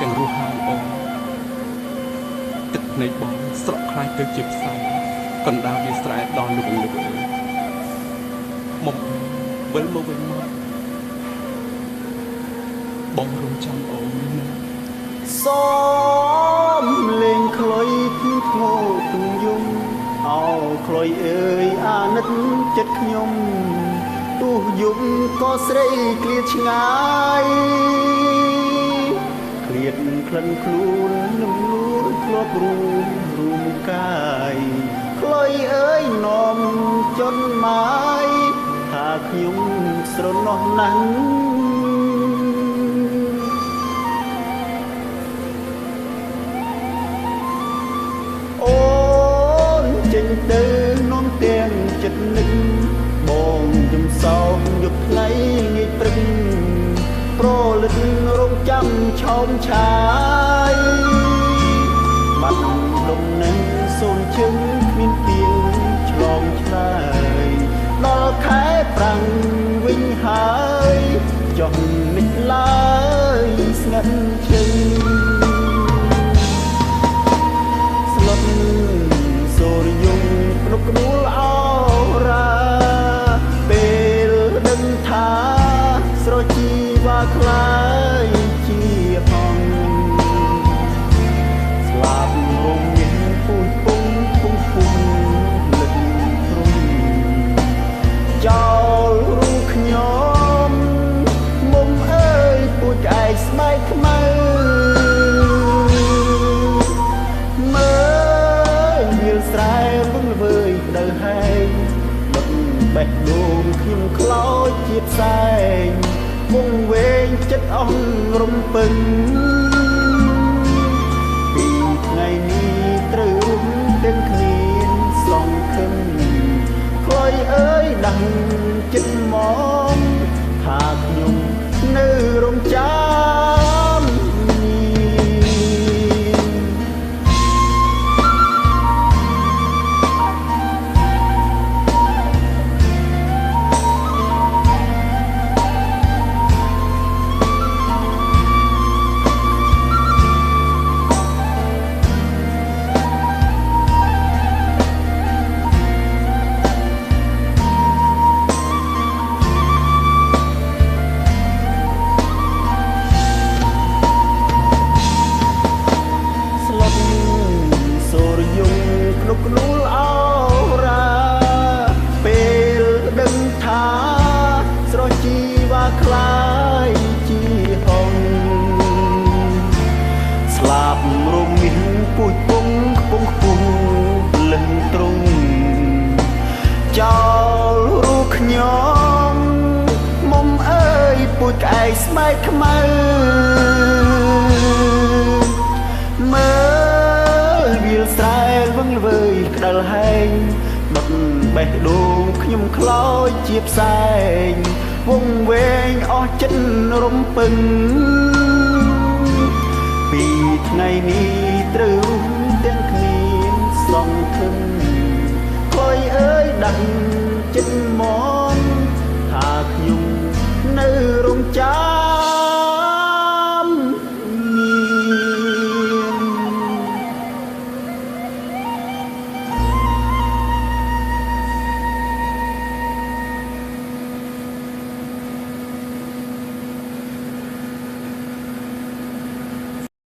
ទាំងរស់ហើយអូនទឹកភ្នែកបងស្រក់ខ្លាយទៅជាផ្សែងកណ្ដាលវាស្រែដល់លុបលុបអើយមុំវិលមកវិញមកបងរំចាំអូនណាសំលេងខ្លុយពីធ្ងោទំយំអោខ្លុយអើយអាណិតចិត្តខ្ញុំទោះយំក៏ស្រីឃ្លាតឆ្ងាយឃ្លាតក្លិនខ្លួននឹងលួនធ្លាប់រួមកាយខ្លុយអើយនាំចន់ម៉ាយថាខ្ញុំស្រណោះណាស់អូនចេញទៅនាំទាំងចិត្តនឹកបងជំសោកយកថ្ងៃងាយព្រឹកប្រលឹករងចាំឆោមឆាយបាត់លំនឹងសូនជឹងគ្មានទៀងឆ្លងឆ្លើយដល់ខែប្រាំងវិញហើយចុះមិនឡើយស្ងាត់ជឹងស្លុតសូរយំភ្នក់ក្ដួលអរ៉ាពេលដឹងថាស្រជីវ៉ាខ្លាយជាផងស្លាប់រងមានពូនពុំលឹកព្រំចោលរូបខ្ញុំមុំអើយពូចក្អែកស្បែកខ្មៅមើលវាលស្រែវឹងល្វើយផ្ដៅហែងបិទបេះដូងខ្ញុំខ្លោចជាផ្សែងវងវែងចិត្តអស់រំពឹងពីថ្ងៃនេះត្រូវរួមទាំងគ្នាសងខឹងខ្លុយអើយដាំងចិត្តមកថាខ្ញុំនៅរំចាំក្ដួលអរ៉ាពេលដឹងថាស្រជីវ៉ាខ្លាយជាហងស្លាប់រមៀងពូជពងខ្ពង់លឹងទ្រង់ចោលរូបខ្ញុំមុំអើយពូជក្អែកស្បែកខ្មៅមើលវាលស្រែវឹងល្វើយក្ដិលហែងបិទបេះដូងខ្ញុំខ្លោចជាផ្សែងវងវែងអស់ចិត្តរំពឹងពីថ្ងៃនេះត្រូវរួមទាំងគ្នាសងខឹងខ្លុយអើយដាំង